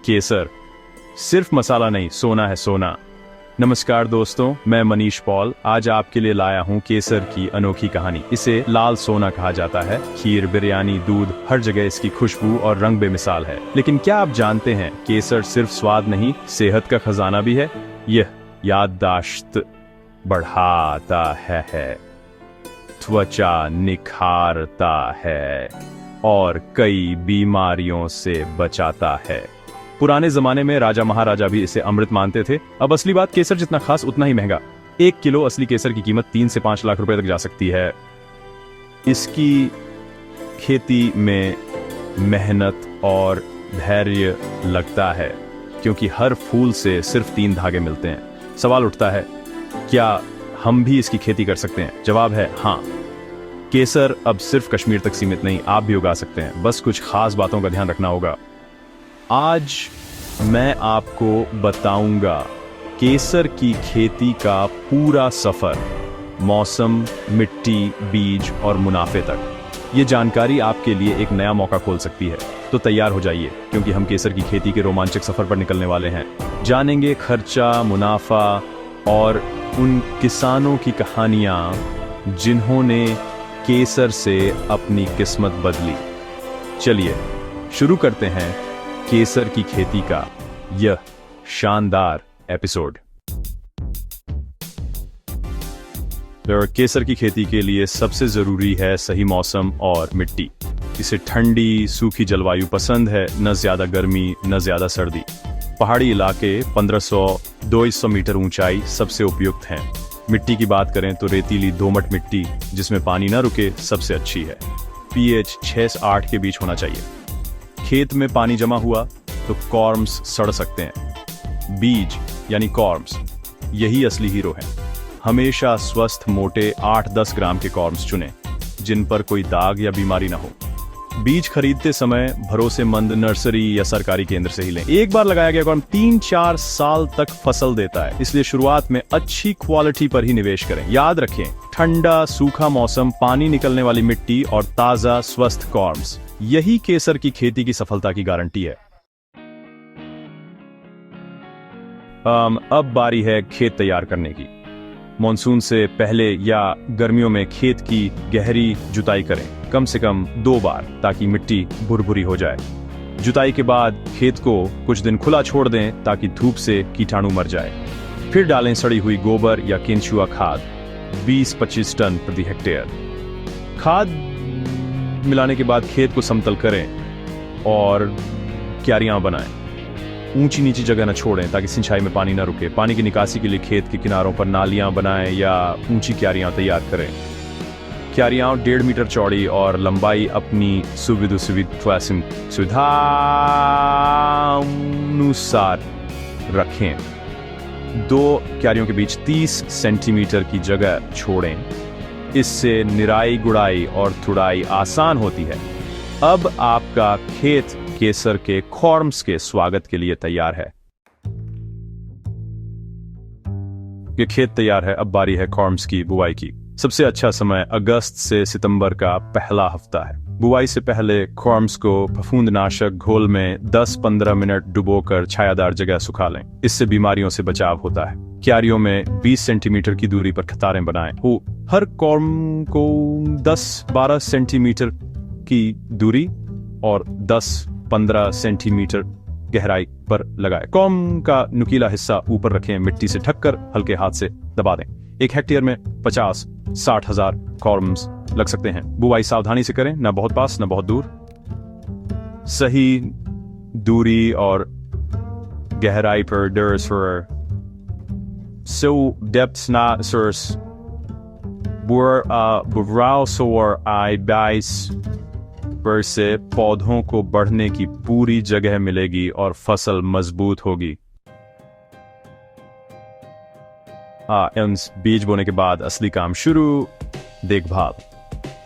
केसर सिर्फ मसाला नहीं, सोना है सोना। नमस्कार दोस्तों, मैं मनीष पॉल आज आपके लिए लाया हूँ केसर की अनोखी कहानी। इसे लाल सोना कहा जाता है। खीर, बिरयानी, दूध, हर जगह इसकी खुशबू और रंग बेमिसाल है। लेकिन क्या आप जानते हैं, केसर सिर्फ स्वाद नहीं, सेहत का खजाना भी है। यह याददाश्त बढ़ाता है, त्वचा निखारता है और कई बीमारियों से बचाता है। पुराने जमाने में राजा महाराजा भी इसे अमृत मानते थे। अब असली बात, केसर जितना खास उतना ही महंगा। 1 किलो असली केसर की कीमत 3 से 5 लाख रुपए तक जा सकती है। इसकी खेती में मेहनत और धैर्य लगता है, क्योंकि हर फूल से सिर्फ 3 धागे मिलते हैं। सवाल उठता है, क्या हम भी इसकी खेती कर सकते हैं? जवाब है हाँ। केसर अब सिर्फ कश्मीर तक सीमित नहीं, आप भी उगा सकते हैं। बस कुछ खास बातों का ध्यान रखना होगा। आज मैं आपको बताऊंगा केसर की खेती का पूरा सफर, मौसम, मिट्टी, बीज और मुनाफे तक। ये जानकारी आपके लिए एक नया मौका खोल सकती है। तो तैयार हो जाइए, क्योंकि हम केसर की खेती के रोमांचक सफर पर निकलने वाले हैं। जानेंगे खर्चा, मुनाफा और उन किसानों की कहानियां जिन्होंने केसर से अपनी किस्मत बदली। चलिए शुरू करते हैं केसर की खेती का यह शानदार एपिसोड। केसर की खेती के लिए सबसे जरूरी है सही मौसम और मिट्टी। इसे ठंडी, सूखी जलवायु पसंद है, न ज्यादा गर्मी न ज्यादा सर्दी। पहाड़ी इलाके 1500-2100 मीटर ऊंचाई सबसे उपयुक्त हैं। मिट्टी की बात करें तो रेतीली दोमट मिट्टी जिसमें पानी न रुके सबसे अच्छी है। पीएच 6 से 8 के बीच होना चाहिए। खेत में पानी जमा हुआ तो कॉर्म्स सड़ सकते हैं। बीज यानी कॉर्म्स, यही असली हीरो हैं। हमेशा स्वस्थ, मोटे 8-10 ग्राम के कॉर्म्स चुनें, जिन पर कोई दाग या बीमारी ना हो। बीज खरीदते समय भरोसेमंद नर्सरी या सरकारी केंद्र से ही लें। एक बार लगाया गया कॉर्म 3-4 साल तक फसल देता है, इसलिए शुरुआत में अच्छी क्वालिटी पर ही निवेश करें। याद रखें, ठंडा, सूखा मौसम, पानी निकलने वाली मिट्टी और ताजा स्वस्थ कॉर्म्स, यही केसर की खेती की सफलता की गारंटी है। अब बारी है खेत तैयार करने की। मॉनसून से पहले या गर्मियों में खेत की गहरी जुताई करें, कम से कम 2 बार, ताकि मिट्टी भुरभुरी हो जाए। जुताई के बाद खेत को कुछ दिन खुला छोड़ दें ताकि धूप से कीटाणु मर जाए। फिर डालें सड़ी हुई गोबर या केंचुआ खाद 20-25 टन प्रति हेक्टेयर। खाद मिलाने के बाद खेत को समतल करें और क्यारियां बनाएं। ऊंची नीची जगह न छोड़ें ताकि सिंचाई में पानी न रुके। पानी की निकासी के लिए खेत के किनारों पर नालियां बनाएं या ऊंची क्यारियां तैयार करें। क्यारियां 1.5 मीटर चौड़ी और लंबाई अपनी सुविधा अनुसार रखें। 2 क्यारियों के बीच 30 सेंटीमीटर की जगह छोड़ें। इससे निराई, गुड़ाई और तुड़ाई आसान होती है। अब आपका खेत केसर के कॉर्म्स के स्वागत के लिए तैयार है। ये खेत तैयार है, अब बारी है कॉर्म्स की बुआई की। सबसे अच्छा समय अगस्त से सितंबर का पहला हफ्ता है। बुआई से पहले कॉर्म्स को फफूंदनाशक घोल में 10-15 मिनट डुबोकर छायादार जगह सुखा लें। इससे बीमारियों से बचाव होता है। क्यारियों में 20 सेंटीमीटर की दूरी पर कतारें बनाएं। हर कॉर्म को 10-12 सेंटीमीटर की दूरी और 10-15 सेंटीमीटर गहराई पर लगाएं। कॉर्म का नुकीला हिस्सा ऊपर रखें, मिट्टी से ढककर हल्के हाथ से दबा दें। 1 हेक्टेयर में 50-60 हजार कॉर्म्स लग सकते हैं। बुआई सावधानी से करें, न बहुत पास न बहुत दूर। सही दूरी और गहराई पर पर से पौधों को बढ़ने की पूरी जगह मिलेगी और फसल मजबूत होगी। बीज बोने के बाद असली काम शुरू, देखभाल।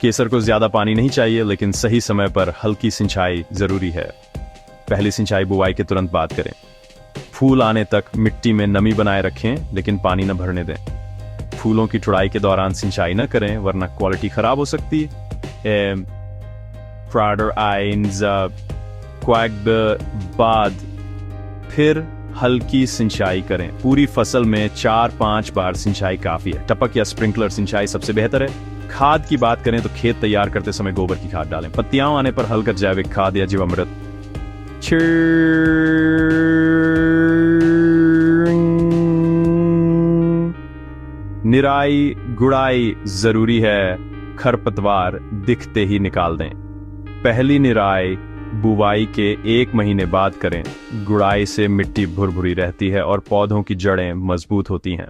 केसर को ज्यादा पानी नहीं चाहिए, लेकिन सही समय पर हल्की सिंचाई जरूरी है। पहली सिंचाई बुआई के तुरंत बाद करें। फूल आने तक मिट्टी में नमी बनाए रखें, लेकिन पानी न भरने दें। फूलों की तुड़ाई के दौरान सिंचाई न करें, वरना क्वालिटी खराब हो सकती है। बाद फिर हल्की सिंचाई करें। पूरी फसल में 4-5 बार सिंचाई काफी है। टपक या स्प्रिंकलर सिंचाई सबसे बेहतर है। खाद की बात करें तो खेत तैयार करते समय गोबर की खाद डालें। पत्तियां आने पर हल्का जैविक खाद या जीवामृत निराई गुड़ाई जरूरी है। खरपतवार दिखते ही निकाल दें। पहली निराई बुवाई के 1 महीने बाद करें। गुड़ाई से मिट्टी भुरभुरी रहती है और पौधों की जड़ें मजबूत होती हैं।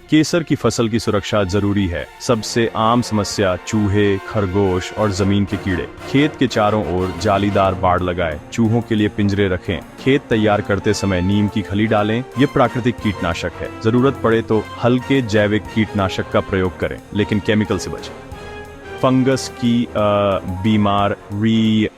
केसर की फसल की सुरक्षा जरूरी है। सबसे आम समस्या चूहे, खरगोश और जमीन के कीड़े। खेत के चारों ओर जालीदार बाड़ लगाएं। चूहों के लिए पिंजरे रखें। खेत तैयार करते समय नीम की खली डालें। ये प्राकृतिक कीटनाशक है। जरूरत पड़े तो हल्के जैविक कीटनाशक का प्रयोग करें, लेकिन केमिकल से बचें। फंगस की बीमारी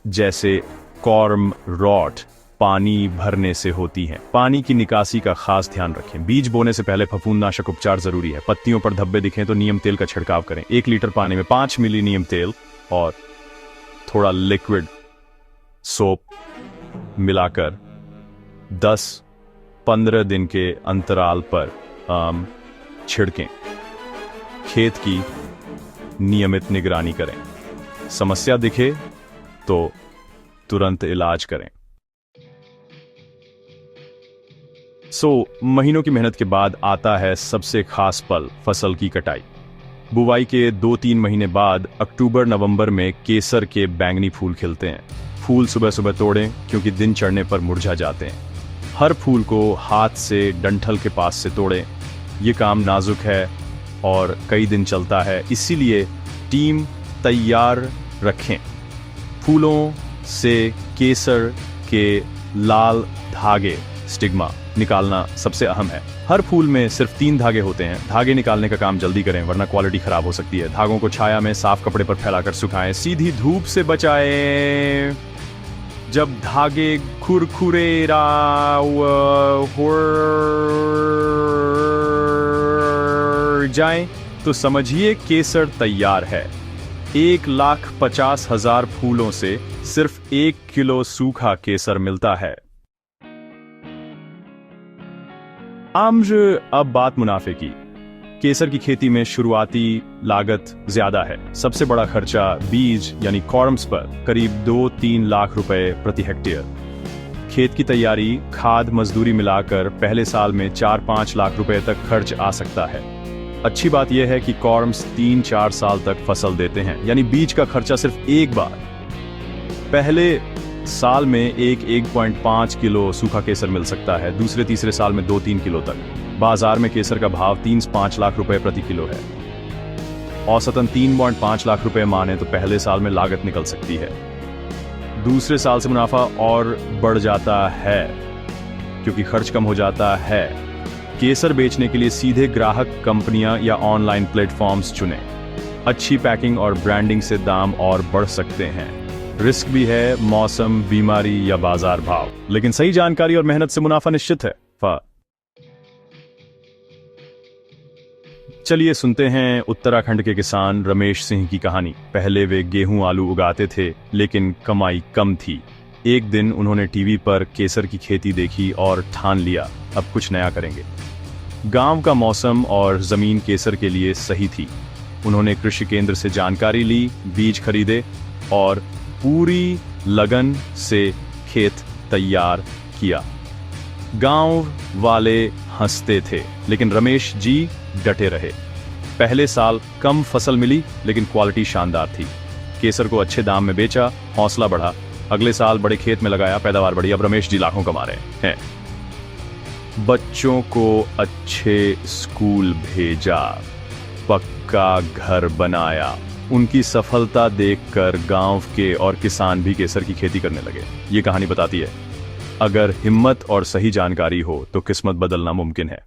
जैसे कॉर्म रॉट पानी भरने से होती हैं। पानी की निकासी का खास ध्यान रखें। बीज बोने से पहले फफूंदनाशक उपचार जरूरी है। पत्तियों पर धब्बे दिखें तो नीम तेल का छिड़काव करें। 1 लीटर पानी में 5 मिली नीम तेल और थोड़ा लिक्विड सोप मिलाकर 10-15 दिन के अंतराल पर छिड़कें। खेत की नियमित निगरानी करें। समस्या दिखे तो तुरंत इलाज करें। महीनों की मेहनत के बाद आता है सबसे खास पल, फसल की कटाई। बुवाई के 2-3 महीने बाद अक्टूबर-नवंबर में केसर के बैंगनी फूल खिलते हैं। फूल सुबह सुबह तोड़ें क्योंकि दिन चढ़ने पर मुरझा जाते हैं। हर फूल को हाथ से डंठल के पास से तोड़ें। ये काम नाजुक है और कई दिन चलता है, इसीलिए टीम तैयार रखें। फूलों से केसर के लाल धागे स्टिग्मा निकालना सबसे अहम है। हर फूल में सिर्फ 3 धागे होते हैं। धागे निकालने का काम जल्दी करें वरना क्वालिटी खराब हो सकती है। धागों को छाया में साफ कपड़े पर फैलाकर सुखाएं। सीधी धूप से बचाएं। जब धागे खुरखुरे जाएं तो समझिए केसर तैयार है। 1,50,000 फूलों से सिर्फ 1 किलो सूखा केसर मिलता है। अब बात मुनाफे की। केसर की खेती में शुरुआती लागत ज्यादा है। सबसे बड़ा खर्चा बीज यानी कॉर्म्स पर करीब 2-3 लाख रुपए प्रति हेक्टेयर। खेत की तैयारी, खाद, मजदूरी मिलाकर पहले साल में 4-5 लाख रुपए तक खर्च आ सकता है। अच्छी बात यह है कि कॉर्म्स 3-4 साल तक फसल देते हैं, यानी बीज का खर्चा सिर्फ एक बार। पहले साल में 1.5 किलो सूखा केसर मिल सकता है। दूसरे तीसरे साल में 2-3 किलो तक। बाजार में केसर का भाव 3-5 लाख रुपए प्रति किलो है। औसतन 3.5 लाख रुपए माने तो पहले साल में लागत निकल सकती है। दूसरे साल से मुनाफा और बढ़ जाता है क्योंकि खर्च कम हो जाता है। केसर बेचने के लिए सीधे ग्राहक कंपनियां या ऑनलाइन प्लेटफॉर्म्स चुनें। अच्छी पैकिंग और ब्रांडिंग से दाम और बढ़ सकते हैं। रिस्क भी है, मौसम, बीमारी या बाजार भाव, लेकिन सही जानकारी और मेहनत से मुनाफा निश्चित है। चलिए सुनते हैं उत्तराखंड के किसान रमेश सिंह की कहानी। पहले वे गेहूं आलू उगाते थे, लेकिन कमाई कम थी। एक दिन उन्होंने टीवी पर केसर की खेती देखी और ठान लिया, अब कुछ नया करेंगे। गांव का मौसम और जमीन केसर के लिए सही थी। उन्होंने कृषि केंद्र से जानकारी ली, बीज खरीदे और पूरी लगन से खेत तैयार किया। गांव वाले हंसते थे, लेकिन रमेश जी डटे रहे। पहले साल कम फसल मिली, लेकिन क्वालिटी शानदार थी। केसर को अच्छे दाम में बेचा, हौसला बढ़ा। अगले साल बड़े खेत में लगाया, पैदावार बढ़ी। अब रमेश जी लाखों कमा रहे हैं। बच्चों को अच्छे स्कूल भेजा, पक्का घर बनाया। उनकी सफलता देखकर गांव के और किसान भी केसर की खेती करने लगे। ये कहानी बताती है, अगर हिम्मत और सही जानकारी हो तो किस्मत बदलना मुमकिन है।